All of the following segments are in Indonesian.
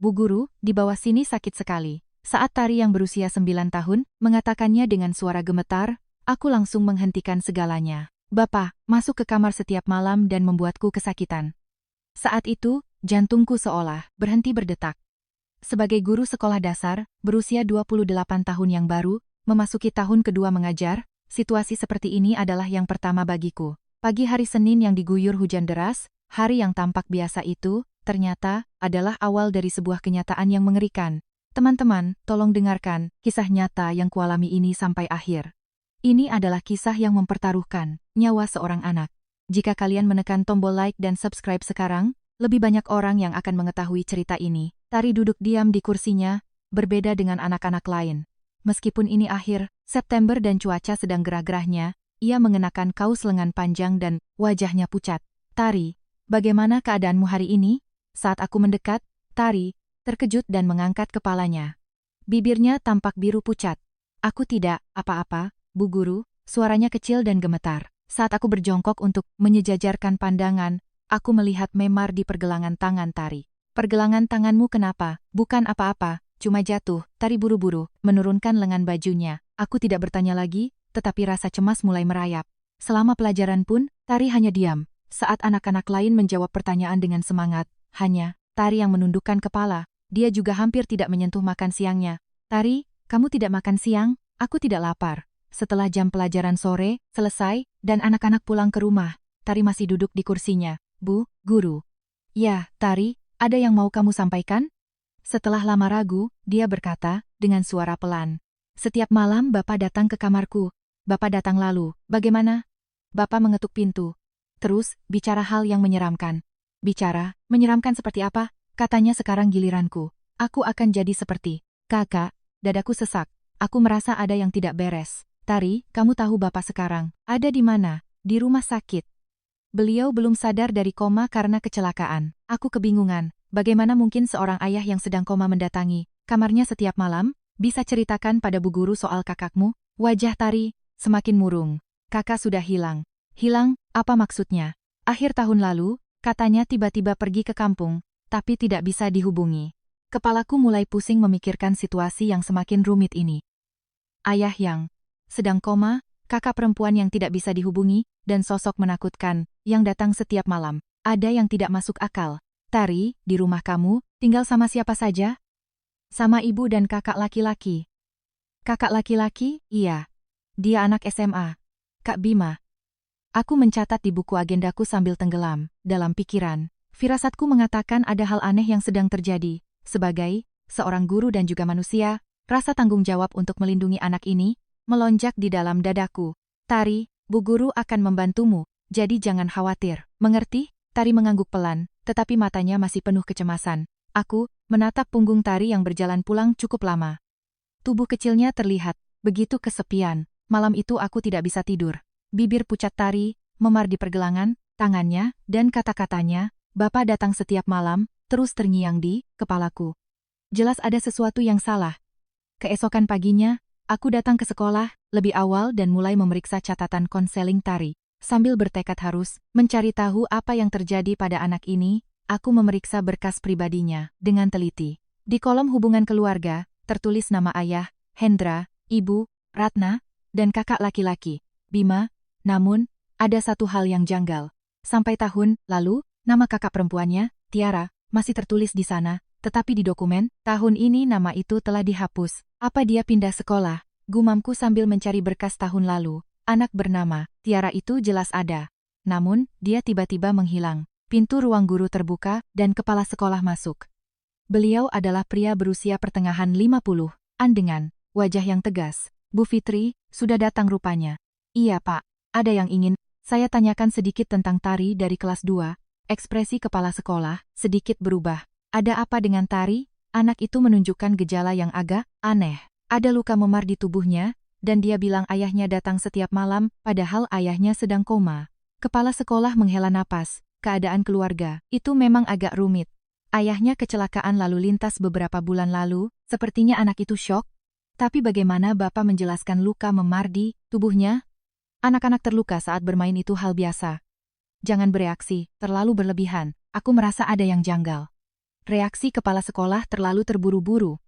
Bu Guru, di bawah sini sakit sekali. Saat Tari yang berusia 9 tahun, mengatakannya dengan suara gemetar, aku langsung menghentikan segalanya. Bapak, masuk ke kamar setiap malam dan membuatku kesakitan. Saat itu, jantungku seolah berhenti berdetak. Sebagai guru sekolah dasar, berusia 28 tahun yang baru, memasuki tahun kedua mengajar, situasi seperti ini adalah yang pertama bagiku. Pagi hari Senin yang diguyur hujan deras, hari yang tampak biasa itu, ternyata, adalah awal dari sebuah kenyataan yang mengerikan. Teman-teman, tolong dengarkan, kisah nyata yang kualami ini sampai akhir. Ini adalah kisah yang mempertaruhkan nyawa seorang anak. Jika kalian menekan tombol like dan subscribe sekarang, lebih banyak orang yang akan mengetahui cerita ini. Tari duduk diam di kursinya, berbeda dengan anak-anak lain. Meskipun ini akhir September dan cuaca sedang gerah-gerahnya, ia mengenakan kaos lengan panjang dan wajahnya pucat. Tari, bagaimana keadaanmu hari ini? Saat aku mendekat, Tari terkejut dan mengangkat kepalanya. Bibirnya tampak biru pucat. Aku tidak apa-apa, Bu Guru, suaranya kecil dan gemetar. Saat aku berjongkok untuk menyejajarkan pandangan, aku melihat memar di pergelangan tangan Tari. Pergelangan tanganmu kenapa? Bukan apa-apa, cuma jatuh. Tari buru-buru menurunkan lengan bajunya. Aku tidak bertanya lagi, tetapi rasa cemas mulai merayap. Selama pelajaran pun, Tari hanya diam. Saat anak-anak lain menjawab pertanyaan dengan semangat, hanya Tari yang menundukkan kepala. Dia juga hampir tidak menyentuh makan siangnya. Tari, kamu tidak makan siang? Aku tidak lapar. Setelah jam pelajaran sore selesai dan anak-anak pulang ke rumah, Tari masih duduk di kursinya. Bu, Guru. Ya, Tari, ada yang mau kamu sampaikan? Setelah lama ragu, dia berkata dengan suara pelan. Setiap malam Bapak datang ke kamarku. Bapak datang lalu, bagaimana? Bapak mengetuk pintu. Terus, bicara hal yang menyeramkan. Bicara, menyeramkan seperti apa? Katanya sekarang giliranku. Aku akan jadi seperti kakak. Dadaku sesak. Aku merasa ada yang tidak beres. Tari, kamu tahu Bapak sekarang ada di mana? Di rumah sakit. Beliau belum sadar dari koma karena kecelakaan. Aku kebingungan. Bagaimana mungkin seorang ayah yang sedang koma mendatangi kamarnya setiap malam? Bisa ceritakan pada Bu Guru soal kakakmu? Wajah Tari semakin murung. Kakak sudah hilang. Hilang? Apa maksudnya? Akhir tahun lalu, katanya tiba-tiba pergi ke kampung, tapi tidak bisa dihubungi. Kepalaku mulai pusing memikirkan situasi yang semakin rumit ini. Ayah yang sedang koma, kakak perempuan yang tidak bisa dihubungi, dan sosok menakutkan yang datang setiap malam. Ada yang tidak masuk akal. Tari, di rumah kamu, tinggal sama siapa saja? Sama ibu dan kakak laki-laki. Kakak laki-laki? Iya. Dia anak SMA. Kak Bima. Aku mencatat di buku agendaku sambil tenggelam dalam pikiran. Firasatku mengatakan ada hal aneh yang sedang terjadi. Sebagai seorang guru dan juga manusia, rasa tanggung jawab untuk melindungi anak ini melonjak di dalam dadaku. Tari, Bu Guru akan membantumu, jadi jangan khawatir. Mengerti? Tari mengangguk pelan, tetapi matanya masih penuh kecemasan. Aku menatap punggung Tari yang berjalan pulang cukup lama. Tubuh kecilnya terlihat begitu kesepian. Malam itu aku tidak bisa tidur. Bibir pucat Tari memar di pergelangan tangannya, dan kata-katanya, Bapak datang setiap malam, terus terngiang di kepalaku. Jelas ada sesuatu yang salah. Keesokan paginya, aku datang ke sekolah lebih awal dan mulai memeriksa catatan konseling Tari. Sambil bertekad harus mencari tahu apa yang terjadi pada anak ini, aku memeriksa berkas pribadinya dengan teliti. Di kolom hubungan keluarga, tertulis nama ayah, Hendra, ibu, Ratna, dan kakak laki-laki, Bima. Namun, ada satu hal yang janggal. Sampai tahun lalu, nama kakak perempuannya, Tiara, masih tertulis di sana, tetapi di dokumen, tahun ini nama itu telah dihapus. Apa dia pindah sekolah? Gumamku sambil mencari berkas tahun lalu. Anak bernama Tiara itu jelas ada. Namun, dia tiba-tiba menghilang. Pintu ruang guru terbuka dan kepala sekolah masuk. Beliau adalah pria berusia pertengahan 50-an dengan wajah yang tegas. Bu Fitri, sudah datang rupanya. Iya Pak, ada yang ingin saya tanyakan sedikit tentang Tari dari kelas 2. Ekspresi kepala sekolah sedikit berubah. Ada apa dengan Tari? Anak itu menunjukkan gejala yang agak aneh. Ada luka memar di tubuhnya, dan dia bilang ayahnya datang setiap malam, padahal ayahnya sedang koma. Kepala sekolah menghela napas. Keadaan keluarga itu memang agak rumit. Ayahnya kecelakaan lalu lintas beberapa bulan lalu, sepertinya anak itu syok. Tapi bagaimana Bapak menjelaskan luka memar di tubuhnya? Anak-anak terluka saat bermain itu hal biasa. Jangan bereaksi terlalu berlebihan, aku merasa ada yang janggal. Reaksi kepala sekolah terlalu terburu-buru.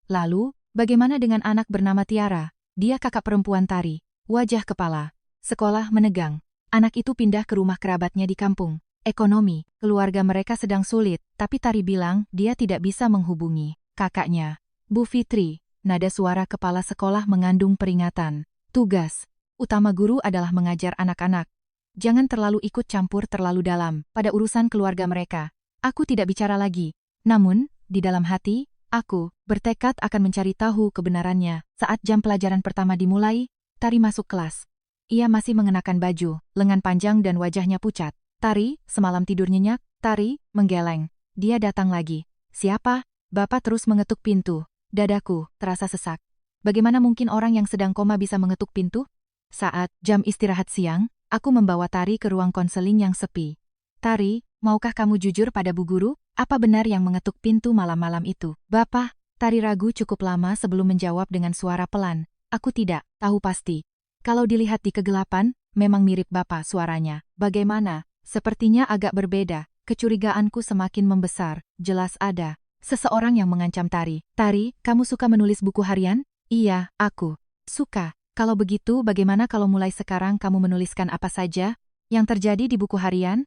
Lalu, bagaimana dengan anak bernama Tiara? Dia kakak perempuan Tari. Wajah kepala sekolah menegang. Anak itu pindah ke rumah kerabatnya di kampung. Ekonomi, keluarga mereka sedang sulit, tapi Tari bilang dia tidak bisa menghubungi kakaknya. Bu Fitri, nada suara kepala sekolah mengandung peringatan. Tugas utama guru adalah mengajar anak-anak. Jangan terlalu ikut campur terlalu dalam pada urusan keluarga mereka. Aku tidak bicara lagi. Namun, di dalam hati, aku bertekad akan mencari tahu kebenarannya. Saat jam pelajaran pertama dimulai, Tari masuk kelas. Ia masih mengenakan baju, lengan panjang dan wajahnya pucat. Tari, semalam tidur nyenyak. Tari, menggeleng. Dia datang lagi. Siapa? Bapak terus mengetuk pintu. Dadaku terasa sesak. Bagaimana mungkin orang yang sedang koma bisa mengetuk pintu? Saat jam istirahat siang, aku membawa Tari ke ruang konseling yang sepi. Tari, maukah kamu jujur pada Bu Guru? Apa benar yang mengetuk pintu malam-malam itu? Bapak, Tari ragu cukup lama sebelum menjawab dengan suara pelan. Aku tidak tahu pasti. Kalau dilihat di kegelapan, memang mirip Bapak suaranya. Bagaimana? Sepertinya agak berbeda. Kecurigaanku semakin membesar. Jelas ada seseorang yang mengancam Tari. Tari, kamu suka menulis buku harian? Iya, aku suka. Kalau begitu, bagaimana kalau mulai sekarang kamu menuliskan apa saja yang terjadi di buku harian?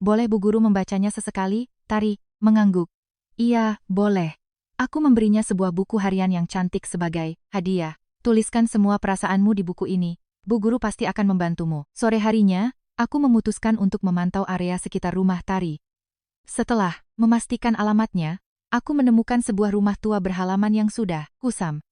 Boleh Bu Guru membacanya sesekali? Tari mengangguk. Iya, boleh. Aku memberinya sebuah buku harian yang cantik sebagai hadiah. Tuliskan semua perasaanmu di buku ini. Bu Guru pasti akan membantumu. Sore harinya, aku memutuskan untuk memantau area sekitar rumah Tari. Setelah memastikan alamatnya, aku menemukan sebuah rumah tua berhalaman yang sudah kusam.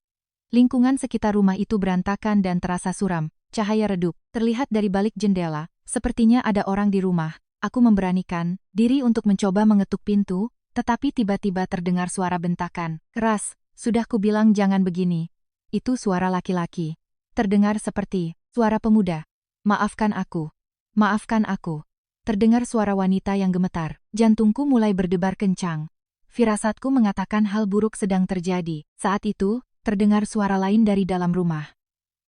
Lingkungan sekitar rumah itu berantakan dan terasa suram. Cahaya redup terlihat dari balik jendela. Sepertinya ada orang di rumah. Aku memberanikan diri untuk mencoba mengetuk pintu, tetapi tiba-tiba terdengar suara bentakan keras. Sudah kubilang jangan begini. Itu suara laki-laki. Terdengar seperti suara pemuda. Maafkan aku. Maafkan aku. Terdengar suara wanita yang gemetar. Jantungku mulai berdebar kencang. Firasatku mengatakan hal buruk sedang terjadi. Saat itu, terdengar suara lain dari dalam rumah.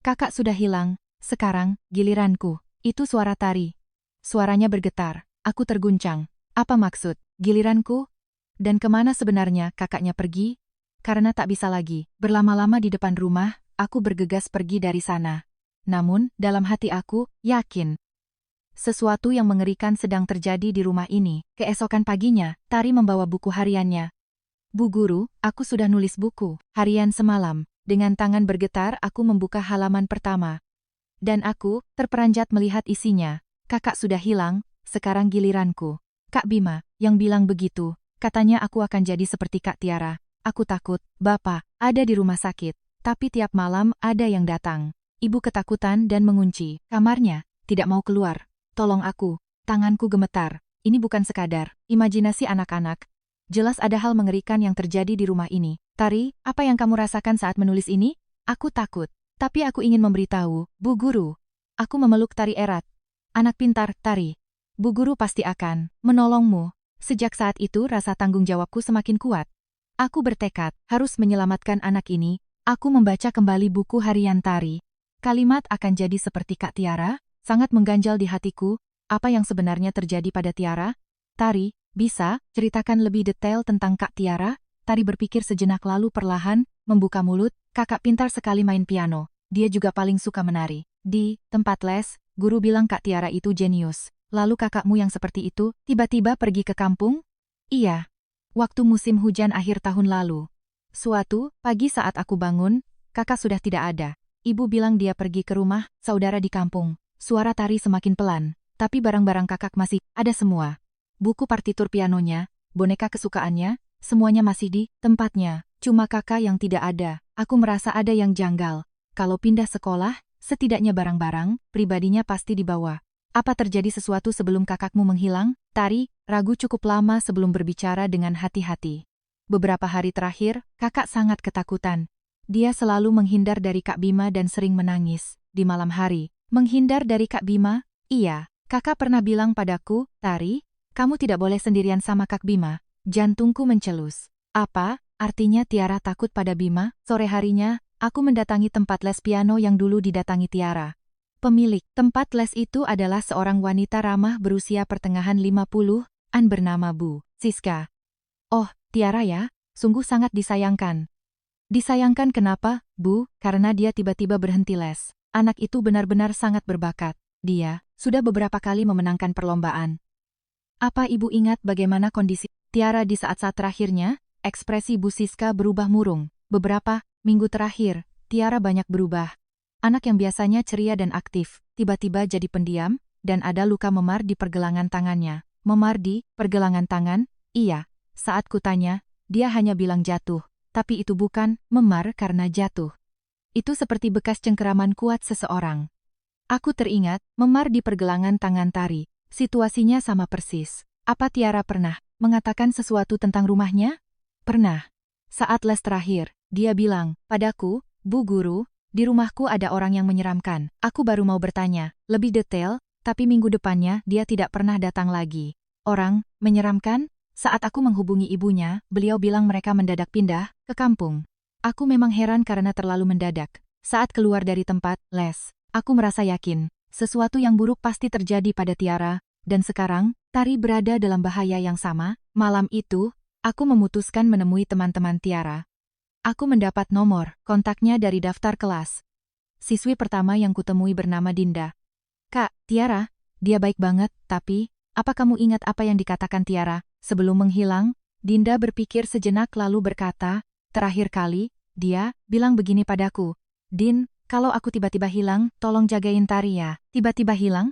Kakak sudah hilang, sekarang giliranku. Itu suara Tari. Suaranya bergetar. Aku terguncang. Apa maksud giliranku? Dan kemana sebenarnya kakaknya pergi? Karena tak bisa lagi berlama-lama di depan rumah, aku bergegas pergi dari sana. Namun, dalam hati aku, yakin sesuatu yang mengerikan sedang terjadi di rumah ini. Keesokan paginya, Tari membawa buku hariannya. Bu Guru, aku sudah nulis buku harian semalam. Dengan tangan bergetar aku membuka halaman pertama. Dan aku terperanjat melihat isinya. Kakak sudah hilang, sekarang giliranku. Kak Bima, yang bilang begitu, katanya aku akan jadi seperti Kak Tiara. Aku takut, Bapak, ada di rumah sakit. Tapi tiap malam ada yang datang. Ibu ketakutan dan mengunci kamarnya, tidak mau keluar. Tolong aku, tanganku gemetar. Ini bukan sekadar imajinasi anak-anak. Jelas ada hal mengerikan yang terjadi di rumah ini. Tari, apa yang kamu rasakan saat menulis ini? Aku takut. Tapi aku ingin memberitahu, Bu Guru. Aku memeluk Tari erat. Anak pintar, Tari. Bu Guru pasti akan menolongmu. Sejak saat itu rasa tanggung jawabku semakin kuat. Aku bertekad, harus menyelamatkan anak ini. Aku membaca kembali buku harian Tari. Kalimat akan jadi seperti Kak Tiara, sangat mengganjal di hatiku. Apa yang sebenarnya terjadi pada Tiara? Tari, bisa ceritakan lebih detail tentang Kak Tiara? Tari berpikir sejenak lalu perlahan, membuka mulut. Kakak pintar sekali main piano. Dia juga paling suka menari. Di tempat les, guru bilang Kak Tiara itu jenius. Lalu kakakmu yang seperti itu, tiba-tiba pergi ke kampung? Iya. Waktu musim hujan akhir tahun lalu. Suatu pagi saat aku bangun, kakak sudah tidak ada. Ibu bilang dia pergi ke rumah saudara di kampung. Suara Tari semakin pelan, tapi barang-barang kakak masih ada semua. Buku partitur pianonya, boneka kesukaannya, semuanya masih di tempatnya. Cuma kakak yang tidak ada. Aku merasa ada yang janggal. Kalau pindah sekolah, setidaknya barang-barang pribadinya pasti dibawa. Apa terjadi sesuatu sebelum kakakmu menghilang? Tari ragu cukup lama sebelum berbicara dengan hati-hati. Beberapa hari terakhir, kakak sangat ketakutan. Dia selalu menghindar dari Kak Bima dan sering menangis. Di malam hari, menghindar dari Kak Bima? Iya, kakak pernah bilang padaku, Tari, kamu tidak boleh sendirian sama Kak Bima. Jantungku mencelus. Apa artinya Tiara takut pada Bima? Sore harinya, aku mendatangi tempat les piano yang dulu didatangi Tiara. Pemilik tempat les itu adalah seorang wanita ramah berusia pertengahan 50-an bernama Bu Siska. Oh, Tiara ya, sungguh sangat disayangkan. Disayangkan kenapa, Bu? Karena dia tiba-tiba berhenti les. Anak itu benar-benar sangat berbakat. Dia sudah beberapa kali memenangkan perlombaan. Apa Ibu ingat bagaimana kondisi Tiara di saat-saat terakhirnya? Ekspresi Bu Siska berubah murung. Beberapa minggu terakhir, Tiara banyak berubah. Anak yang biasanya ceria dan aktif, tiba-tiba jadi pendiam, dan ada luka memar di pergelangan tangannya. Memar di pergelangan tangan? Iya. Saat kutanya, dia hanya bilang jatuh. Tapi itu bukan memar karena jatuh. Itu seperti bekas cengkeraman kuat seseorang. Aku teringat, memar di pergelangan tangan Tari. Situasinya sama persis. Apa Tiara pernah mengatakan sesuatu tentang rumahnya? Pernah. Saat les terakhir, dia bilang, padaku, Bu Guru, di rumahku ada orang yang menyeramkan. Aku baru mau bertanya, lebih detail, tapi minggu depannya dia tidak pernah datang lagi. Orang menyeramkan? Saat aku menghubungi ibunya, beliau bilang mereka mendadak pindah ke kampung. Aku memang heran karena terlalu mendadak. Saat keluar dari tempat les, aku merasa yakin, sesuatu yang buruk pasti terjadi pada Tiara, dan sekarang, Tari berada dalam bahaya yang sama. Malam itu, aku memutuskan menemui teman-teman Tiara. Aku mendapat nomor kontaknya dari daftar kelas. Siswi pertama yang kutemui bernama Dinda. Kak, Tiara, dia baik banget, tapi, apa kamu ingat apa yang dikatakan Tiara? Sebelum menghilang, Dinda berpikir sejenak lalu berkata, terakhir kali, dia bilang begini padaku. Din, kalau aku tiba-tiba hilang, tolong jagain Tari ya. Tiba-tiba hilang?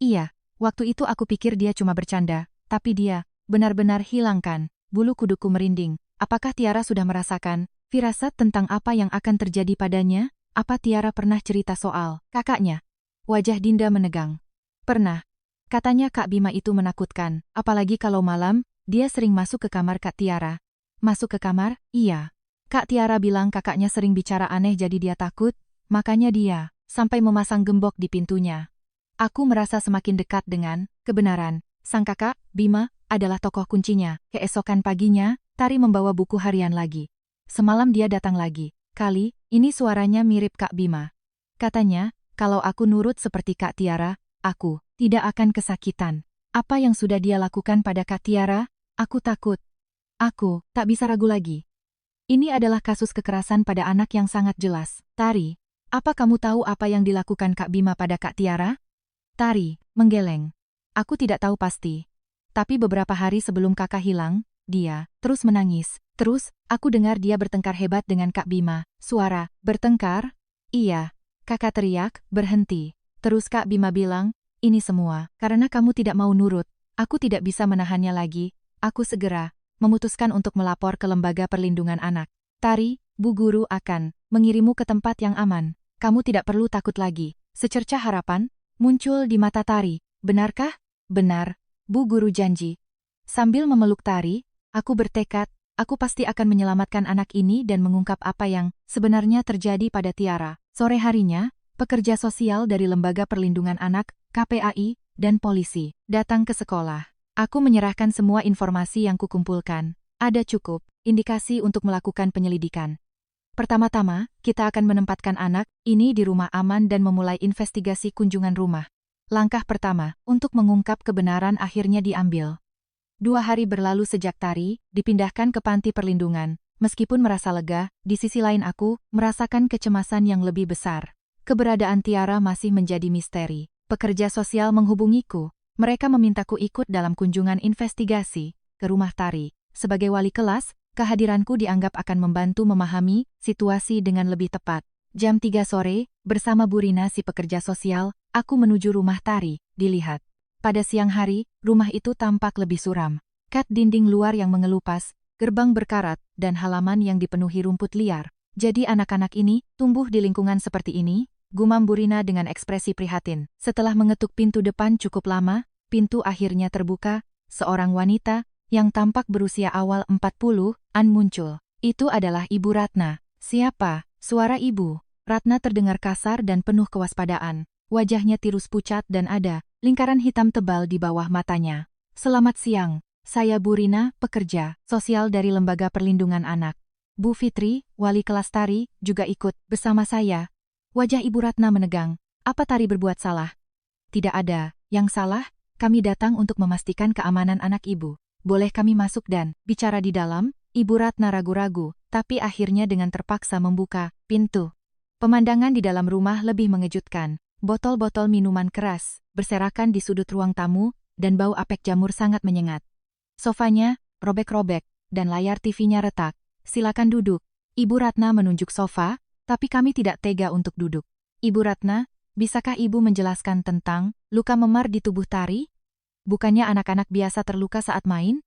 Iya, waktu itu aku pikir dia cuma bercanda, tapi dia benar-benar hilang kan. Bulu kuduku merinding. Apakah Tiara sudah merasakan firasat tentang apa yang akan terjadi padanya? Apa Tiara pernah cerita soal kakaknya? Wajah Dinda menegang. Pernah. Katanya Kak Bima itu menakutkan, apalagi kalau malam, dia sering masuk ke kamar Kak Tiara. Masuk ke kamar? Iya. Kak Tiara bilang kakaknya sering bicara aneh jadi dia takut, makanya dia sampai memasang gembok di pintunya. Aku merasa semakin dekat dengan kebenaran. Sang kakak, Bima, adalah tokoh kuncinya. Keesokan paginya, Tari membawa buku harian lagi. Semalam dia datang lagi. Kali ini suaranya mirip Kak Bima. Katanya, kalau aku nurut seperti Kak Tiara, aku tidak akan kesakitan. Apa yang sudah dia lakukan pada Kak Tiara? Aku takut. Aku tak bisa ragu lagi. Ini adalah kasus kekerasan pada anak yang sangat jelas. Tari, apa kamu tahu apa yang dilakukan Kak Bima pada Kak Tiara? Tari menggeleng. Aku tidak tahu pasti. Tapi beberapa hari sebelum kakak hilang, dia terus menangis. Terus, aku dengar dia bertengkar hebat dengan Kak Bima. Suara, bertengkar? Iya. Kakak teriak, berhenti. Terus Kak Bima bilang, ini semua, karena kamu tidak mau nurut. Aku tidak bisa menahannya lagi. Aku segera memutuskan untuk melapor ke Lembaga Perlindungan Anak. Tari, Bu Guru akan mengirimu ke tempat yang aman. Kamu tidak perlu takut lagi. Secercah harapan muncul di mata Tari. Benarkah? Benar, Bu Guru janji. Sambil memeluk Tari, aku bertekad, aku pasti akan menyelamatkan anak ini dan mengungkap apa yang sebenarnya terjadi pada Tiara. Sore harinya, pekerja sosial dari Lembaga Perlindungan Anak, KPAI, dan polisi datang ke sekolah. Aku menyerahkan semua informasi yang kukumpulkan. Ada cukup indikasi untuk melakukan penyelidikan. Pertama-tama, kita akan menempatkan anak ini di rumah aman dan memulai investigasi kunjungan rumah. Langkah pertama, untuk mengungkap kebenaran akhirnya diambil. 2 hari berlalu sejak Tari dipindahkan ke panti perlindungan. Meskipun merasa lega, di sisi lain aku merasakan kecemasan yang lebih besar. Keberadaan Tiara masih menjadi misteri. Pekerja sosial menghubungiku. Mereka memintaku ikut dalam kunjungan investigasi ke rumah Tari. Sebagai wali kelas, kehadiranku dianggap akan membantu memahami situasi dengan lebih tepat. Jam 3 sore, bersama Bu Rina si pekerja sosial, aku menuju rumah Tari. Dilihat. Pada siang hari, rumah itu tampak lebih suram. Kat dinding luar yang mengelupas, gerbang berkarat, dan halaman yang dipenuhi rumput liar. Jadi anak-anak ini tumbuh di lingkungan seperti ini? Gumam Bu Rina dengan ekspresi prihatin. Setelah mengetuk pintu depan cukup lama, pintu akhirnya terbuka. Seorang wanita yang tampak berusia awal 40-an muncul. Itu adalah Ibu Ratna. Siapa? Suara ibu. Ratna terdengar kasar dan penuh kewaspadaan. Wajahnya tirus pucat dan ada lingkaran hitam tebal di bawah matanya. Selamat siang, saya Bu Rina, pekerja sosial dari Lembaga Perlindungan Anak. Bu Fitri, wali kelas Tari, juga ikut bersama saya. Wajah Ibu Ratna menegang. Apa Tari berbuat salah? Tidak ada yang salah, kami datang untuk memastikan keamanan anak Ibu. boleh kami masuk dan bicara di dalam? Ibu Ratna ragu-ragu, tapi akhirnya dengan terpaksa membuka pintu. Pemandangan di dalam rumah lebih mengejutkan. Botol-botol minuman keras berserakan di sudut ruang tamu, dan bau apek jamur sangat menyengat. Sofanya robek-robek, dan layar TV-nya retak. Silakan duduk. Ibu Ratna menunjuk sofa, tapi kami tidak tega untuk duduk. Ibu Ratna, bisakah ibu menjelaskan tentang luka memar di tubuh Tari? Bukannya anak-anak biasa terluka saat main?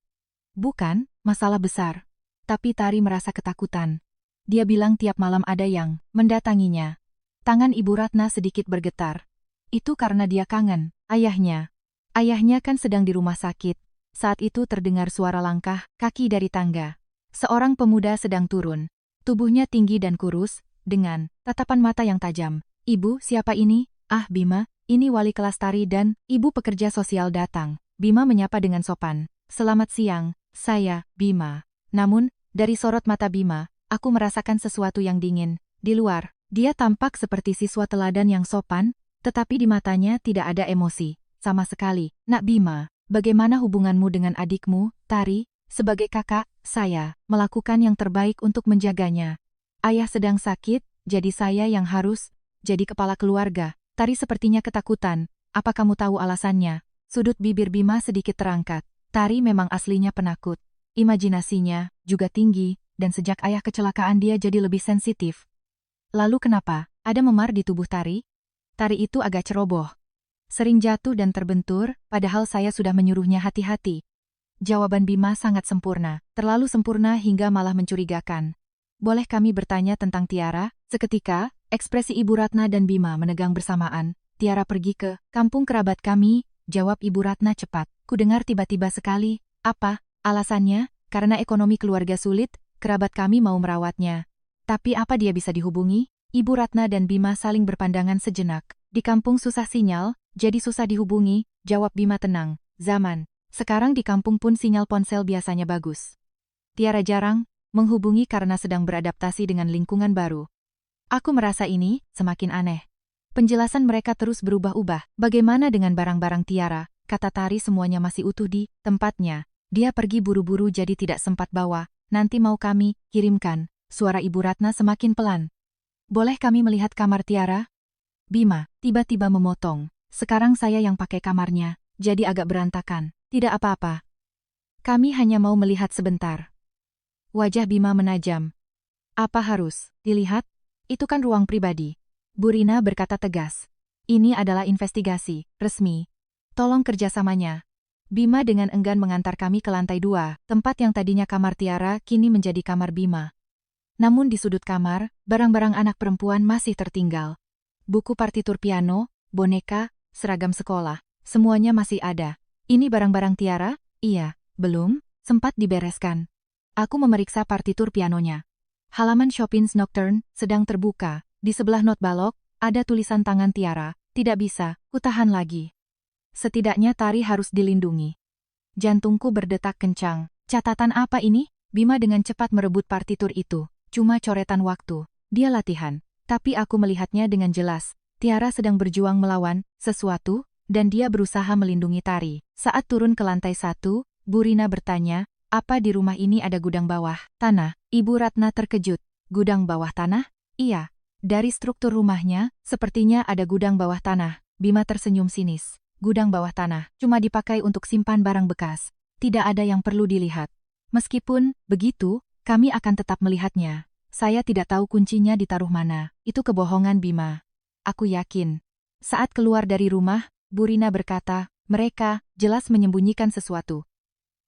Bukan, masalah besar. Tapi Tari merasa ketakutan. Dia bilang tiap malam ada yang mendatanginya. Tangan Ibu Ratna sedikit bergetar. Itu karena dia kangen ayahnya. Ayahnya kan sedang di rumah sakit. Saat itu terdengar suara langkah kaki dari tangga. Seorang pemuda sedang turun. Tubuhnya tinggi dan kurus, dengan tatapan mata yang tajam. Ibu, siapa ini? Ah, Bima, ini wali kelas Tari dan ibu pekerja sosial datang. Bima menyapa dengan sopan. Selamat siang, saya, Bima. Namun, dari sorot mata Bima, aku merasakan sesuatu yang dingin. Di luar, dia tampak seperti siswa teladan yang sopan, tetapi di matanya tidak ada emosi. Sama sekali. Nak Bima, bagaimana hubunganmu dengan adikmu, Tari? Sebagai kakak, saya melakukan yang terbaik untuk menjaganya. Ayah sedang sakit, jadi saya yang harus jadi kepala keluarga. Tari sepertinya ketakutan. Apa kamu tahu alasannya? Sudut bibir Bima sedikit terangkat. Tari memang aslinya penakut. Imajinasinya juga tinggi, dan sejak ayah kecelakaan dia jadi lebih sensitif. Lalu kenapa? Ada memar di tubuh Tari? Tari itu agak ceroboh. Sering jatuh dan terbentur, padahal saya sudah menyuruhnya hati-hati. Jawaban Bima sangat sempurna, terlalu sempurna hingga malah mencurigakan. Boleh kami bertanya tentang Tiara? Seketika, ekspresi Ibu Ratna dan Bima menegang bersamaan. Tiara pergi ke kampung kerabat kami, jawab Ibu Ratna cepat. Kudengar tiba-tiba sekali. Apa? Alasannya? Karena ekonomi keluarga sulit, kerabat kami mau merawatnya. Tapi apa dia bisa dihubungi? Ibu Ratna dan Bima saling berpandangan sejenak. Di kampung susah sinyal, jadi susah dihubungi, jawab Bima tenang. Zaman sekarang di kampung pun sinyal ponsel biasanya bagus. Tiara jarang menghubungi karena sedang beradaptasi dengan lingkungan baru. Aku merasa ini semakin aneh. Penjelasan mereka terus berubah-ubah. Bagaimana dengan barang-barang Tiara? Kata Tari semuanya masih utuh di tempatnya. Dia pergi buru-buru jadi tidak sempat bawa. Nanti mau kami kirimkan. Suara Ibu Ratna semakin pelan. Boleh kami melihat kamar Tiara? Bima tiba-tiba memotong. Sekarang saya yang pakai kamarnya, jadi agak berantakan. Tidak apa-apa. Kami hanya mau melihat sebentar. Wajah Bima menajam. Apa harus dilihat? Itu kan ruang pribadi. Bu Rina berkata tegas. Ini adalah investigasi resmi. Tolong kerjasamanya. Bima dengan enggan mengantar kami ke lantai 2, tempat yang tadinya kamar Tiara kini menjadi kamar Bima. Namun di sudut kamar, barang-barang anak perempuan masih tertinggal. Buku partitur piano, boneka, seragam sekolah, semuanya masih ada. Ini barang-barang Tiara? Iya, belum, sempat dibereskan. Aku memeriksa partitur pianonya. Halaman Chopin's Nocturne sedang terbuka. Di sebelah not balok, ada tulisan tangan Tiara. Tidak bisa, kutahan lagi. Setidaknya Tari harus dilindungi. Jantungku berdetak kencang. Catatan apa ini? Bima dengan cepat merebut partitur itu. Cuma coretan waktu. Dia latihan. Tapi aku melihatnya dengan jelas. Tiara sedang berjuang melawan sesuatu, dan dia berusaha melindungi Tari. Saat turun ke lantai 1, Bu Rina bertanya, apa di rumah ini ada gudang bawah tanah? Ibu Ratna terkejut. Gudang bawah tanah? Iya. Dari struktur rumahnya, sepertinya ada gudang bawah tanah. Bima tersenyum sinis. Gudang bawah tanah cuma dipakai untuk simpan barang bekas. Tidak ada yang perlu dilihat. Meskipun begitu, kami akan tetap melihatnya. Saya tidak tahu kuncinya ditaruh mana. Itu kebohongan Bima. Aku yakin. Saat keluar dari rumah, Bu Rina berkata, mereka jelas menyembunyikan sesuatu.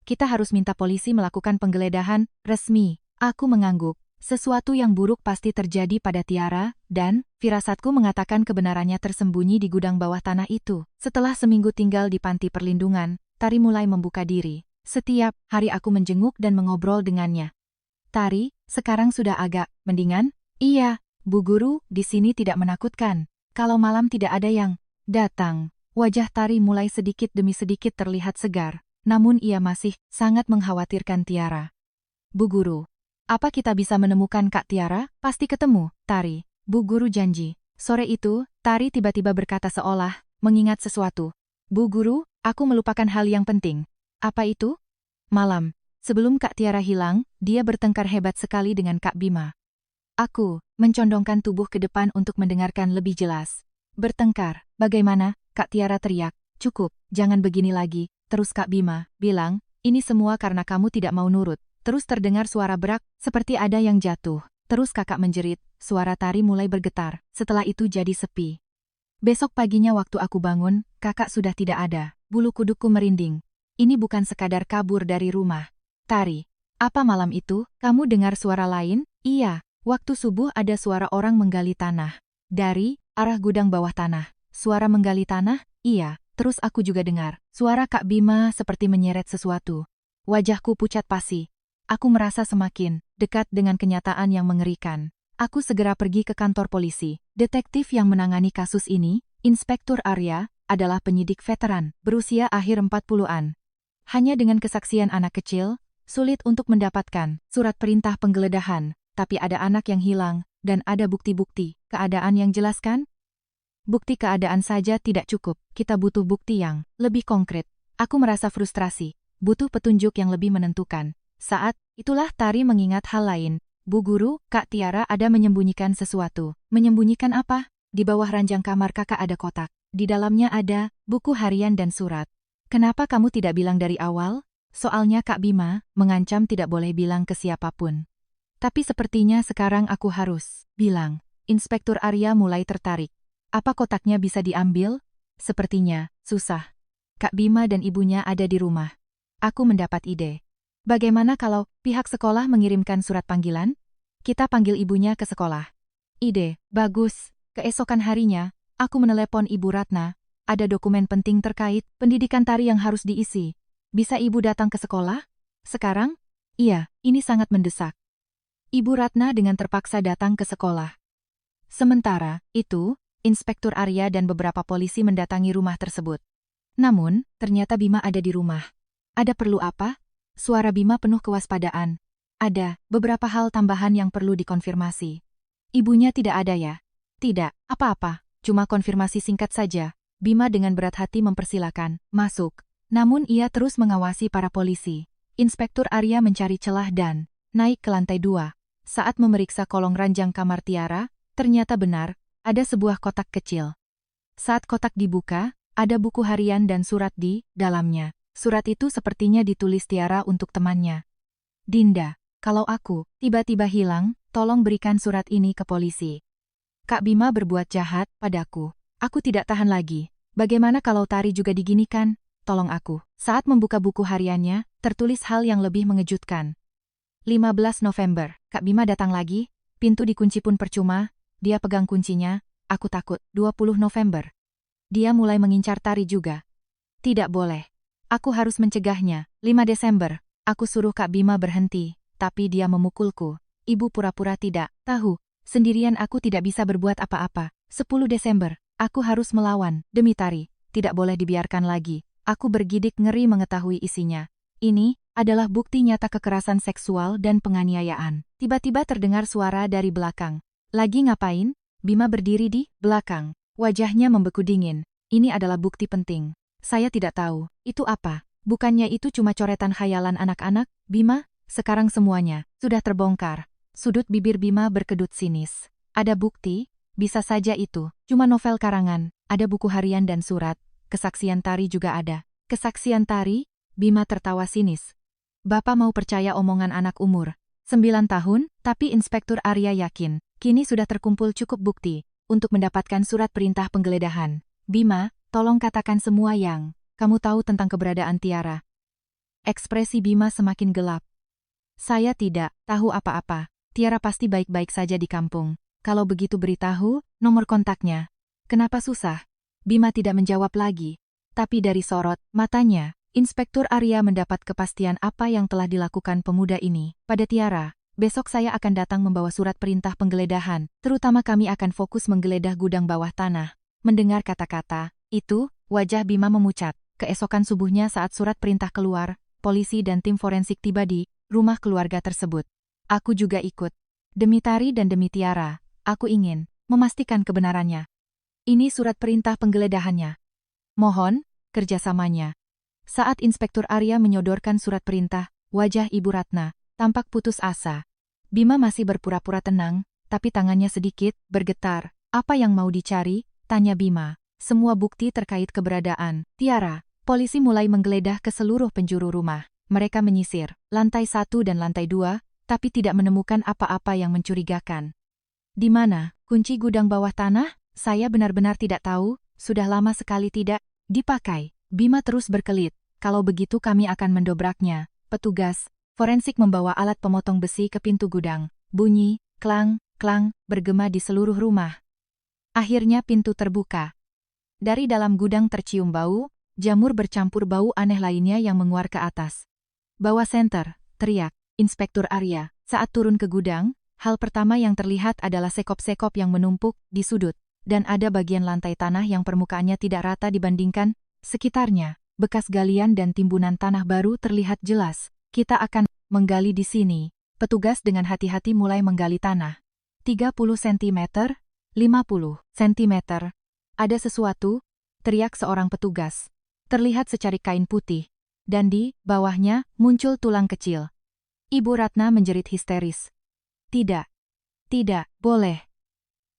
Kita harus minta polisi melakukan penggeledahan resmi. Aku mengangguk. Sesuatu yang buruk pasti terjadi pada Tiara, dan firasatku mengatakan kebenarannya tersembunyi di gudang bawah tanah itu. Setelah seminggu tinggal di panti perlindungan, Tari mulai membuka diri. Setiap hari aku menjenguk dan mengobrol dengannya. Tari, sekarang sudah agak mendingan? Iya, Bu Guru, di sini tidak menakutkan. Kalau malam tidak ada yang datang. Wajah Tari mulai sedikit demi sedikit terlihat segar. Namun ia masih sangat mengkhawatirkan Tiara. Bu Guru, apa kita bisa menemukan Kak Tiara? Pasti ketemu, Tari. Bu Guru janji. Sore itu, Tari tiba-tiba berkata seolah mengingat sesuatu. Bu Guru, aku melupakan hal yang penting. Apa itu? Malam, sebelum Kak Tiara hilang, dia bertengkar hebat sekali dengan Kak Bima. Aku mencondongkan tubuh ke depan untuk mendengarkan lebih jelas. Bertengkar, bagaimana? Kak Tiara teriak. Cukup, jangan begini lagi. Terus Kak Bima bilang, ini semua karena kamu tidak mau nurut. Terus terdengar suara berak, seperti ada yang jatuh. Terus kakak menjerit, suara Tari mulai bergetar. Setelah itu jadi sepi. Besok paginya waktu aku bangun, kakak sudah tidak ada. Bulu kudukku merinding. Ini bukan sekadar kabur dari rumah. Tari, apa malam itu, kamu dengar suara lain? Iya, waktu subuh ada suara orang menggali tanah. Dari arah gudang bawah tanah. Suara menggali tanah? Iya, terus aku juga dengar. Suara Kak Bima seperti menyeret sesuatu. Wajahku pucat pasi. Aku merasa semakin dekat dengan kenyataan yang mengerikan. Aku segera pergi ke kantor polisi. Detektif yang menangani kasus ini, Inspektur Arya, adalah penyidik veteran, berusia akhir 40-an. Hanya dengan kesaksian anak kecil, sulit untuk mendapatkan surat perintah penggeledahan, tapi ada anak yang hilang, dan ada bukti-bukti keadaan yang jelaskan. Bukti keadaan saja tidak cukup, kita butuh bukti yang lebih konkret. Aku merasa frustrasi, butuh petunjuk yang lebih menentukan. Saat itulah Tari mengingat hal lain. Bu Guru, Kak Tiara ada menyembunyikan sesuatu. Menyembunyikan apa? Di bawah ranjang kamar kakak ada kotak. Di dalamnya ada buku harian dan surat. Kenapa kamu tidak bilang dari awal? Soalnya Kak Bima mengancam tidak boleh bilang ke siapapun. Tapi sepertinya sekarang aku harus bilang. Inspektur Arya mulai tertarik. Apa kotaknya bisa diambil? Sepertinya susah. Kak Bima dan ibunya ada di rumah. Aku mendapat ide. Bagaimana kalau pihak sekolah mengirimkan surat panggilan? Kita panggil ibunya ke sekolah. Ide, bagus. Keesokan harinya, aku menelepon Ibu Ratna. Ada dokumen penting terkait pendidikan Tari yang harus diisi. Bisa ibu datang ke sekolah? Sekarang? Iya, ini sangat mendesak. Ibu Ratna dengan terpaksa datang ke sekolah. Sementara itu, Inspektur Arya dan beberapa polisi mendatangi rumah tersebut. Namun, ternyata Bima ada di rumah. Ada perlu apa? Suara Bima penuh kewaspadaan. Ada beberapa hal tambahan yang perlu dikonfirmasi. Ibunya tidak ada ya? Tidak, apa-apa. Cuma konfirmasi singkat saja. Bima dengan berat hati mempersilakan masuk. Namun ia terus mengawasi para polisi. Inspektur Arya mencari celah dan naik ke lantai 2. Saat memeriksa kolong ranjang kamar Tiara, ternyata benar, ada sebuah kotak kecil. Saat kotak dibuka, ada buku harian dan surat di dalamnya. Surat itu sepertinya ditulis Tiara untuk temannya. Dinda, kalau aku tiba-tiba hilang, tolong berikan surat ini ke polisi. Kak Bima berbuat jahat padaku. Aku tidak tahan lagi. Bagaimana kalau Tari juga diginikan? Tolong aku. Saat membuka buku hariannya, tertulis hal yang lebih mengejutkan. 15 November, Kak Bima datang lagi, pintu dikunci pun percuma, dia pegang kuncinya, aku takut. 20 November. Dia mulai mengincar Tari juga. Tidak boleh. Aku harus mencegahnya. 5 Desember, aku suruh Kak Bima berhenti, tapi dia memukulku. Ibu pura-pura tidak tahu. Sendirian aku tidak bisa berbuat apa-apa. 10 Desember, aku harus melawan. Demi Tari, tidak boleh dibiarkan lagi. Aku bergidik ngeri mengetahui isinya. Ini adalah bukti nyata kekerasan seksual dan penganiayaan. Tiba-tiba terdengar suara dari belakang. Lagi ngapain? Bima berdiri di belakang. Wajahnya membeku dingin. Ini adalah bukti penting. Saya tidak tahu, itu apa? Bukannya itu cuma coretan khayalan anak-anak, Bima? Sekarang semuanya sudah terbongkar. Sudut bibir Bima berkedut sinis. Ada bukti? Bisa saja itu. Cuma novel karangan, ada buku harian dan surat. Kesaksian Tari juga ada. Kesaksian Tari? Bima tertawa sinis. Bapak mau percaya omongan anak umur 9 tahun, tapi Inspektur Arya yakin, kini sudah terkumpul cukup bukti untuk mendapatkan surat perintah penggeledahan. Bima, tolong katakan semua yang kamu tahu tentang keberadaan Tiara. Ekspresi Bima semakin gelap. Saya tidak tahu apa-apa. Tiara pasti baik-baik saja di kampung. Kalau begitu beritahu nomor kontaknya. Kenapa susah? Bima tidak menjawab lagi. Tapi dari sorot matanya, Inspektur Arya mendapat kepastian apa yang telah dilakukan pemuda ini pada Tiara. Besok saya akan datang membawa surat perintah penggeledahan, terutama kami akan fokus menggeledah gudang bawah tanah. Mendengar kata-kata itu, wajah Bima memucat. Keesokan subuhnya saat surat perintah keluar, polisi dan tim forensik tiba di rumah keluarga tersebut. Aku juga ikut. Demi Tari dan demi Tiara, aku ingin memastikan kebenarannya. Ini surat perintah penggeledahannya. Mohon kerjasamanya. Saat Inspektur Arya menyodorkan surat perintah, wajah Ibu Ratna tampak putus asa. Bima masih berpura-pura tenang, tapi tangannya sedikit bergetar. Apa yang mau dicari? Tanya Bima. Semua bukti terkait keberadaan Tiara. Polisi mulai menggeledah ke seluruh penjuru rumah. Mereka menyisir lantai 1 dan lantai 2, tapi tidak menemukan apa-apa yang mencurigakan. Di mana kunci gudang bawah tanah? Saya benar-benar tidak tahu, sudah lama sekali tidak dipakai. Bima terus berkelit. Kalau begitu kami akan mendobraknya. Petugas forensik membawa alat pemotong besi ke pintu gudang. Bunyi, klang, klang, bergema di seluruh rumah. Akhirnya pintu terbuka. Dari dalam gudang tercium bau, jamur bercampur bau aneh lainnya yang menguar ke atas. Bawa senter, teriak Inspektur Arya. Saat turun ke gudang, hal pertama yang terlihat adalah sekop-sekop yang menumpuk di sudut. Dan ada bagian lantai tanah yang permukaannya tidak rata dibandingkan sekitarnya. Bekas galian dan timbunan tanah baru terlihat jelas. Kita akan menggali di sini. Petugas dengan hati-hati mulai menggali tanah. 30 cm, 50 cm. Ada sesuatu, teriak seorang petugas. Terlihat secarik kain putih. Dan di bawahnya muncul tulang kecil. Ibu Ratna menjerit histeris. Tidak. Tidak, boleh.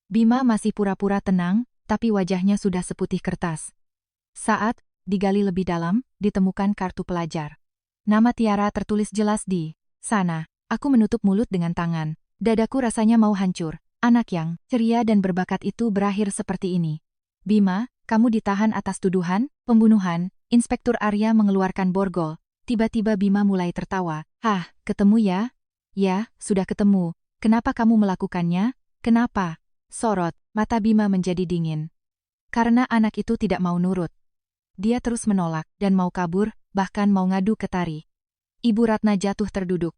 Bima masih pura-pura tenang, tapi wajahnya sudah seputih kertas. Saat digali lebih dalam, ditemukan kartu pelajar. Nama Tiara tertulis jelas di sana. Aku menutup mulut dengan tangan. Dadaku rasanya mau hancur. Anak yang ceria dan berbakat itu berakhir seperti ini. Bima, kamu ditahan atas tuduhan pembunuhan. Inspektur Arya mengeluarkan borgol. Tiba-tiba Bima mulai tertawa. Hah, ketemu ya? Ya, sudah ketemu. Kenapa kamu melakukannya? Kenapa? Sorot, mata Bima menjadi dingin. Karena anak itu tidak mau nurut. Dia terus menolak dan mau kabur, bahkan mau ngadu ke Tari. Ibu Ratna jatuh terduduk.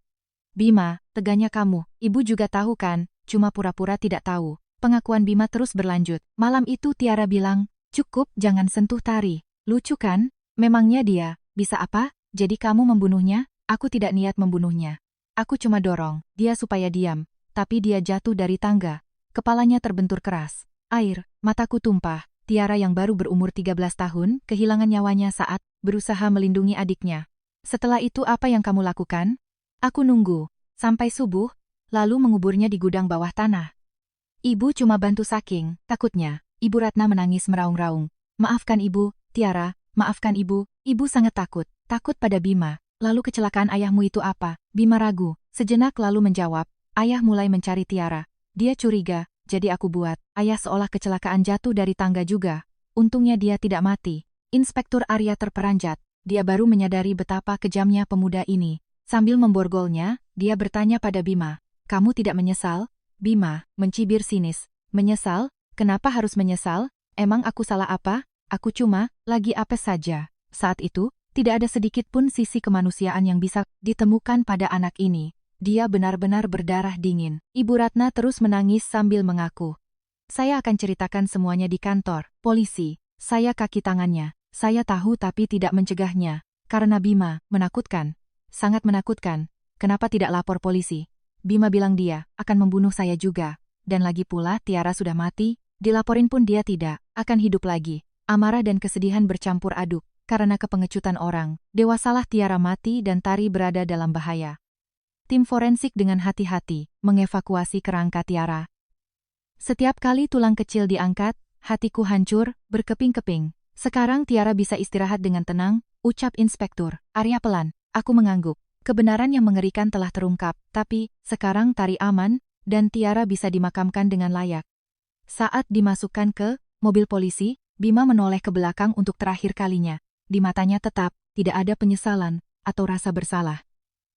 Bima, teganya kamu, ibu juga tahu kan, cuma pura-pura tidak tahu. Pengakuan Bima terus berlanjut. Malam itu Tiara bilang, cukup, jangan sentuh Tari. Lucu kan? Memangnya dia bisa apa? Jadi kamu membunuhnya? Aku tidak niat membunuhnya. Aku cuma dorong dia supaya diam, tapi dia jatuh dari tangga. Kepalanya terbentur keras. Air, mataku tumpah. Tiara yang baru berumur 13 tahun, kehilangan nyawanya saat berusaha melindungi adiknya. Setelah itu apa yang kamu lakukan? Aku nunggu sampai subuh, lalu menguburnya di gudang bawah tanah. Ibu cuma bantu saking takutnya. Ibu Ratna menangis meraung-raung. Maafkan ibu, Tiara, maafkan ibu. Ibu sangat takut. Takut pada Bima. Lalu kecelakaan ayahmu itu apa? Bima ragu. Sejenak lalu menjawab. Ayah mulai mencari Tiara. Dia curiga. Jadi aku buat. Ayah seolah kecelakaan jatuh dari tangga juga. Untungnya dia tidak mati. Inspektur Arya terperanjat. Dia baru menyadari betapa kejamnya pemuda ini. Sambil memborgolnya, dia bertanya pada Bima. Kamu tidak menyesal? Bima mencibir sinis. Menyesal? Kenapa harus menyesal? Emang aku salah apa? Aku cuma lagi apes saja. Saat itu, tidak ada sedikit pun sisi kemanusiaan yang bisa ditemukan pada anak ini. Dia benar-benar berdarah dingin. Ibu Ratna terus menangis sambil mengaku. Saya akan ceritakan semuanya di kantor polisi. Saya kaki tangannya. Saya tahu tapi tidak mencegahnya. Karena Bima menakutkan. Sangat menakutkan. Kenapa tidak lapor polisi? Bima bilang dia akan membunuh saya juga. Dan lagi pula Tiara sudah mati. Dilaporin pun dia tidak akan hidup lagi. Amarah dan kesedihan bercampur aduk. Karena kepengecutan orang. Dewasalah Tiara mati dan Tari berada dalam bahaya. Tim forensik dengan hati-hati mengevakuasi kerangka Tiara. Setiap kali tulang kecil diangkat, hatiku hancur, berkeping-keping. Sekarang Tiara bisa istirahat dengan tenang, ucap Inspektur Arya pelan. Aku mengangguk. Kebenaran yang mengerikan telah terungkap, tapi sekarang Tari aman, dan Tiara bisa dimakamkan dengan layak. Saat dimasukkan ke mobil polisi, Bima menoleh ke belakang untuk terakhir kalinya. Di matanya tetap tidak ada penyesalan atau rasa bersalah.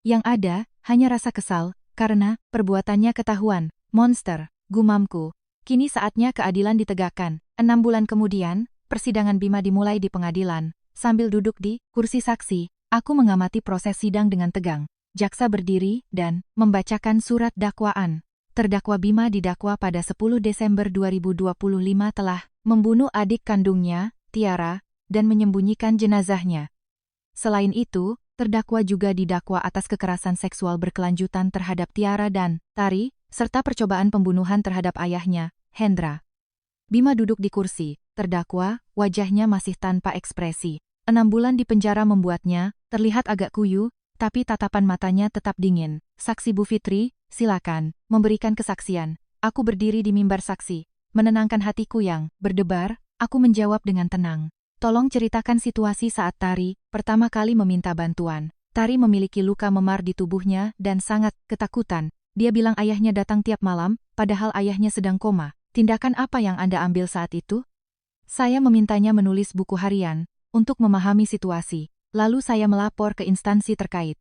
Yang ada, hanya rasa kesal, karena perbuatannya ketahuan. Monster, gumamku. Kini saatnya keadilan ditegakkan. 6 bulan kemudian, persidangan Bima dimulai di pengadilan. Sambil duduk di kursi saksi, aku mengamati proses sidang dengan tegang. Jaksa berdiri dan membacakan surat dakwaan. Terdakwa Bima didakwa pada 10 Desember 2025 telah membunuh adik kandungnya, Tiara, dan menyembunyikan jenazahnya. Selain itu, terdakwa juga didakwa atas kekerasan seksual berkelanjutan terhadap Tiara dan Tari, serta percobaan pembunuhan terhadap ayahnya, Hendra. Bima duduk di kursi, terdakwa, wajahnya masih tanpa ekspresi. 6 bulan di penjara membuatnya terlihat agak kuyu, tapi tatapan matanya tetap dingin. Saksi Bu Fitri, silakan, memberikan kesaksian. Aku berdiri di mimbar saksi. Menenangkan hatiku yang berdebar, aku menjawab dengan tenang. Tolong ceritakan situasi saat Tari pertama kali meminta bantuan. Tari memiliki luka memar di tubuhnya dan sangat ketakutan. Dia bilang ayahnya datang tiap malam, padahal ayahnya sedang koma. Tindakan apa yang Anda ambil saat itu? Saya memintanya menulis buku harian untuk memahami situasi. Lalu saya melapor ke instansi terkait.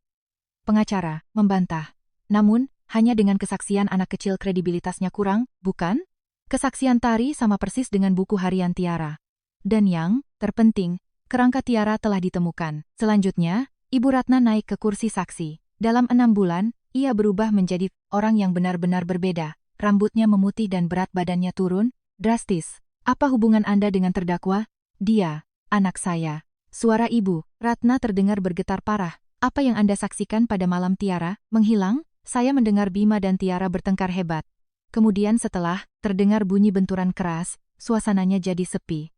Pengacara membantah. Namun, hanya dengan kesaksian anak kecil kredibilitasnya kurang, bukan? Kesaksian Tari sama persis dengan buku harian Tiara. Dan yang terpenting, kerangka Tiara telah ditemukan. Selanjutnya, Ibu Ratna naik ke kursi saksi. Dalam 6 bulan, ia berubah menjadi orang yang benar-benar berbeda. Rambutnya memutih dan berat badannya turun, drastis. Apa hubungan Anda dengan terdakwa? Dia, anak saya. Suara Ibu Ratna terdengar bergetar parah. Apa yang Anda saksikan pada malam Tiara menghilang? Saya mendengar Bima dan Tiara bertengkar hebat. Kemudian setelah terdengar bunyi benturan keras, suasananya jadi sepi.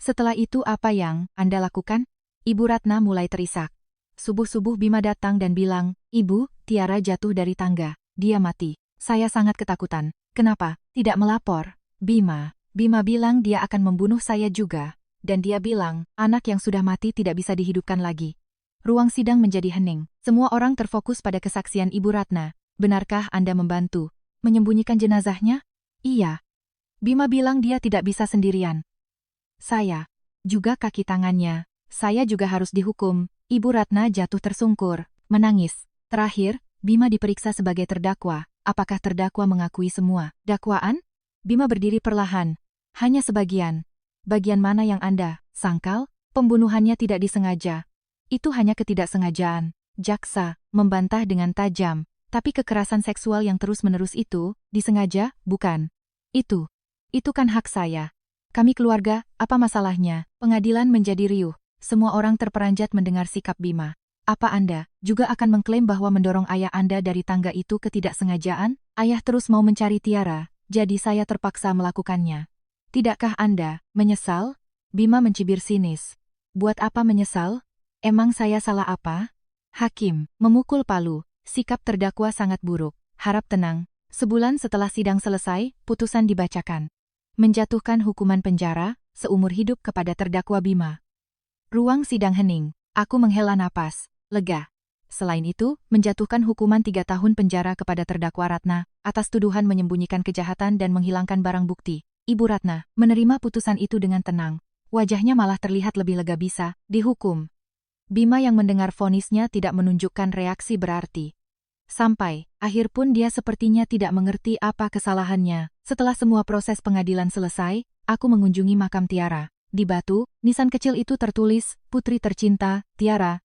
Setelah itu apa yang Anda lakukan? Ibu Ratna mulai terisak. Subuh-subuh Bima datang dan bilang, Ibu, Tiara jatuh dari tangga. Dia mati. Saya sangat ketakutan. Kenapa tidak melapor? Bima bilang dia akan membunuh saya juga. Dan dia bilang, anak yang sudah mati tidak bisa dihidupkan lagi. Ruang sidang menjadi hening. Semua orang terfokus pada kesaksian Ibu Ratna. Benarkah Anda membantu menyembunyikan jenazahnya? Iya. Bima bilang dia tidak bisa sendirian. Saya juga kaki tangannya. Saya juga harus dihukum. Ibu Ratna jatuh tersungkur, menangis. Terakhir, Bima diperiksa sebagai terdakwa. Apakah terdakwa mengakui semua dakwaan? Bima berdiri perlahan. Hanya sebagian. Bagian mana yang Anda sangkal? Pembunuhannya tidak disengaja. Itu hanya ketidaksengajaan. Jaksa membantah dengan tajam. Tapi kekerasan seksual yang terus-menerus itu disengaja, bukan? Itu kan hak saya. Kami keluarga, apa masalahnya? Pengadilan menjadi riuh. Semua orang terperanjat mendengar sikap Bima. Apa Anda juga akan mengklaim bahwa mendorong ayah Anda dari tangga itu ketidaksengajaan? Ayah terus mau mencari Tiara, jadi saya terpaksa melakukannya. Tidakkah Anda menyesal? Bima mencibir sinis. Buat apa menyesal? Emang saya salah apa? Hakim memukul palu. Sikap terdakwa sangat buruk. Harap tenang. Sebulan setelah sidang selesai, putusan dibacakan. Menjatuhkan hukuman penjara seumur hidup kepada terdakwa Bima. Ruang sidang hening. Aku menghela napas. Lega. Selain itu, menjatuhkan hukuman 3 tahun penjara kepada terdakwa Ratna atas tuduhan menyembunyikan kejahatan dan menghilangkan barang bukti. Ibu Ratna menerima putusan itu dengan tenang. Wajahnya malah terlihat lebih lega bisa dihukum. Bima yang mendengar vonisnya tidak menunjukkan reaksi berarti. Sampai akhir pun dia sepertinya tidak mengerti apa kesalahannya. Setelah semua proses pengadilan selesai, aku mengunjungi makam Tiara. Di batu, nisan kecil itu tertulis, Putri tercinta, Tiara,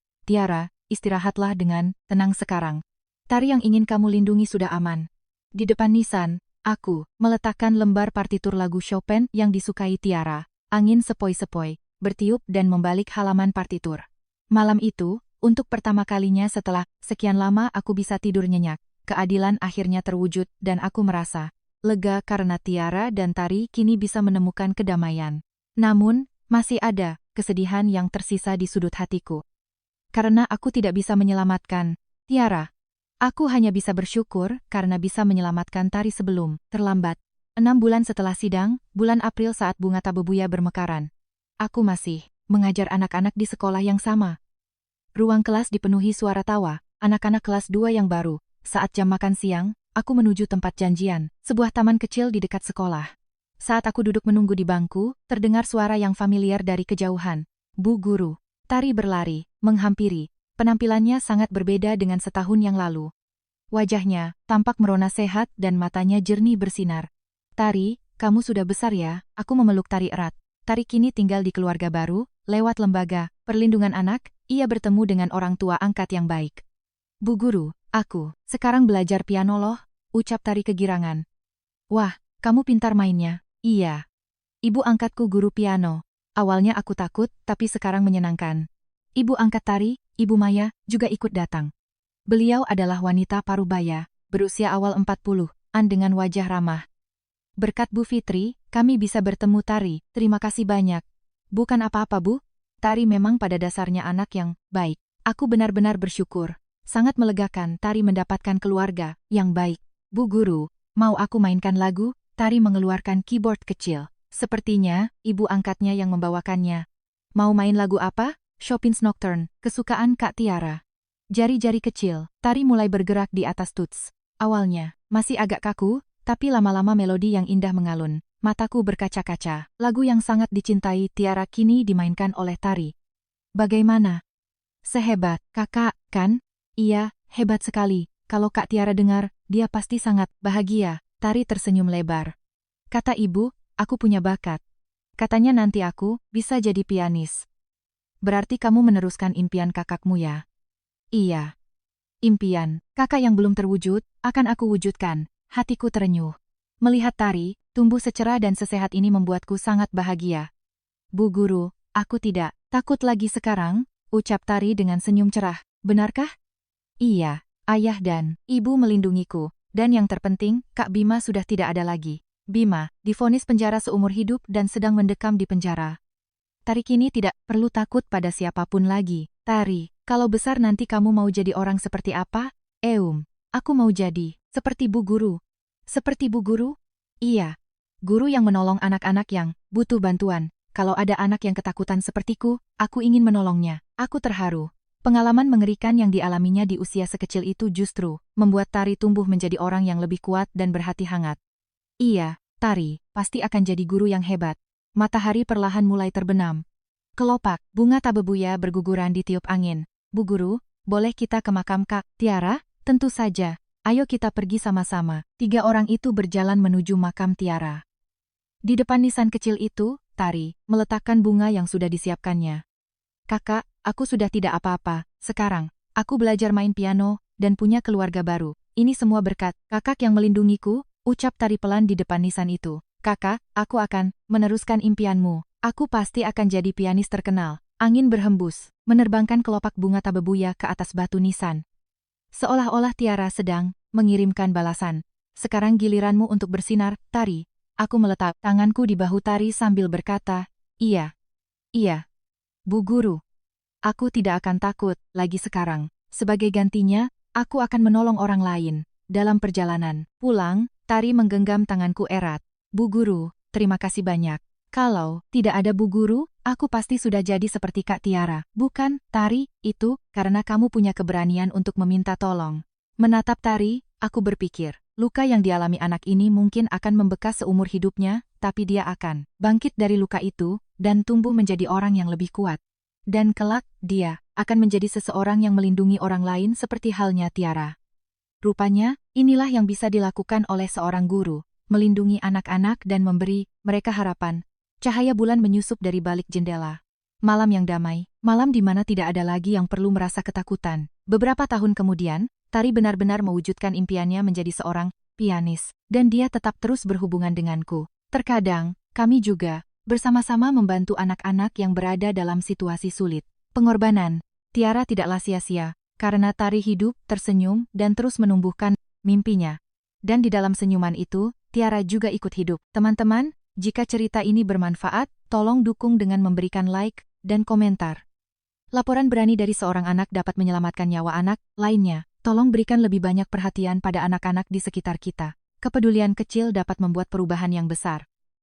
istirahatlah dengan tenang sekarang. Tari yang ingin kamu lindungi sudah aman. Di depan nisan, aku meletakkan lembar partitur lagu Chopin yang disukai Tiara. Angin sepoi-sepoi, bertiup dan membalik halaman partitur. Malam itu, untuk pertama kalinya setelah sekian lama aku bisa tidur nyenyak. Keadilan akhirnya terwujud dan aku merasa lega karena Tiara dan Tari kini bisa menemukan kedamaian. Namun, masih ada kesedihan yang tersisa di sudut hatiku. Karena aku tidak bisa menyelamatkan Tiara. Aku hanya bisa bersyukur karena bisa menyelamatkan Tari sebelum terlambat. 6 bulan setelah sidang, bulan April saat bunga tabebuya bermekaran. Aku masih mengajar anak-anak di sekolah yang sama. Ruang kelas dipenuhi suara tawa, anak-anak kelas 2 yang baru. Saat jam makan siang, aku menuju tempat janjian, sebuah taman kecil di dekat sekolah. Saat aku duduk menunggu di bangku, terdengar suara yang familiar dari kejauhan. Bu guru. Tari berlari, menghampiri. Penampilannya sangat berbeda dengan setahun yang lalu. Wajahnya tampak merona sehat dan matanya jernih bersinar. Tari, kamu sudah besar ya, aku memeluk Tari erat. Tari kini tinggal di keluarga baru, lewat lembaga perlindungan anak, ia bertemu dengan orang tua angkat yang baik. Bu guru, aku sekarang belajar piano loh, ucap Tari kegirangan. Wah, kamu pintar mainnya. Iya. Ibu angkatku guru piano. Awalnya aku takut, tapi sekarang menyenangkan. Ibu angkat Tari, Ibu Maya, juga ikut datang. Beliau adalah wanita parubaya, berusia awal 40-an dengan wajah ramah. Berkat Bu Fitri, kami bisa bertemu Tari, terima kasih banyak. Bukan apa-apa Bu. Tari memang pada dasarnya anak yang baik. Aku benar-benar bersyukur. Sangat melegakan Tari mendapatkan keluarga yang baik. Bu Guru, mau aku mainkan lagu? Tari mengeluarkan keyboard kecil. Sepertinya, ibu angkatnya yang membawakannya. Mau main lagu apa? Chopin's Nocturne, kesukaan Kak Tiara. Jari-jari kecil, Tari mulai bergerak di atas tuts. Awalnya, masih agak kaku, tapi lama-lama melodi yang indah mengalun. Mataku berkaca-kaca. Lagu yang sangat dicintai Tiara kini dimainkan oleh Tari. Bagaimana? Sehebat kakak, kan? Iya, hebat sekali. Kalau Kak Tiara dengar, dia pasti sangat bahagia. Tari tersenyum lebar. Kata ibu, aku punya bakat. Katanya nanti aku bisa jadi pianis. Berarti kamu meneruskan impian kakakmu ya? Iya. Impian, kakak yang belum terwujud, akan aku wujudkan. Hatiku terenyuh. Melihat Tari, tumbuh secerah dan sesehat ini membuatku sangat bahagia. Bu Guru, aku tidak takut lagi sekarang, ucap Tari dengan senyum cerah. Benarkah? Iya, ayah dan ibu melindungiku. Dan yang terpenting, Kak Bima sudah tidak ada lagi. Bima, divonis penjara seumur hidup dan sedang mendekam di penjara. Tari kini tidak perlu takut pada siapapun lagi. Tari, kalau besar nanti kamu mau jadi orang seperti apa? Aku mau jadi seperti Bu Guru. Seperti Bu Guru? Iya. Guru yang menolong anak-anak yang butuh bantuan. Kalau ada anak yang ketakutan sepertiku, aku ingin menolongnya. Aku terharu. Pengalaman mengerikan yang dialaminya di usia sekecil itu justru membuat Tari tumbuh menjadi orang yang lebih kuat dan berhati hangat. Iya, Tari pasti akan jadi guru yang hebat. Matahari perlahan mulai terbenam. Kelopak bunga tabebuya berguguran di tiup angin. Bu Guru, boleh kita ke makam Kak Tiara? Tentu saja. Ayo kita pergi sama-sama. 3 orang itu berjalan menuju makam Tiara. Di depan nisan kecil itu, Tari meletakkan bunga yang sudah disiapkannya. Kakak, aku sudah tidak apa-apa. Sekarang, aku belajar main piano dan punya keluarga baru. Ini semua berkat kakak yang melindungiku, ucap Tari pelan di depan nisan itu. Kakak, aku akan meneruskan impianmu. Aku pasti akan jadi pianis terkenal. Angin berhembus, menerbangkan kelopak bunga tabebuya ke atas batu nisan. Seolah-olah Tiara sedang mengirimkan balasan. Sekarang giliranmu untuk bersinar, Tari. Aku meletak tanganku di bahu Tari sambil berkata, iya. Iya. Bu Guru. Aku tidak akan takut lagi sekarang. Sebagai gantinya, aku akan menolong orang lain. Dalam perjalanan pulang, Tari menggenggam tanganku erat. Bu Guru, terima kasih banyak. Kalau tidak ada Bu Guru, aku pasti sudah jadi seperti Kak Tiara. Bukan, Tari, itu karena kamu punya keberanian untuk meminta tolong. Menatap Tari, aku berpikir, luka yang dialami anak ini mungkin akan membekas seumur hidupnya, tapi dia akan bangkit dari luka itu dan tumbuh menjadi orang yang lebih kuat. Dan kelak, dia akan menjadi seseorang yang melindungi orang lain seperti halnya Tiara. Rupanya, inilah yang bisa dilakukan oleh seorang guru, melindungi anak-anak dan memberi mereka harapan. Cahaya bulan menyusup dari balik jendela. Malam yang damai, malam di mana tidak ada lagi yang perlu merasa ketakutan. Beberapa tahun kemudian, Tari benar-benar mewujudkan impiannya menjadi seorang pianis, dan dia tetap terus berhubungan denganku. Terkadang, kami juga bersama-sama membantu anak-anak yang berada dalam situasi sulit. Pengorbanan Tiara tidaklah sia-sia, karena Tari hidup, tersenyum, dan terus menumbuhkan mimpinya. Dan di dalam senyuman itu, Tiara juga ikut hidup. Teman-teman, jika cerita ini bermanfaat, tolong dukung dengan memberikan like dan komentar. Laporan berani dari seorang anak dapat menyelamatkan nyawa anak lainnya. Tolong berikan lebih banyak perhatian pada anak-anak di sekitar kita. Kepedulian kecil dapat membuat perubahan yang besar.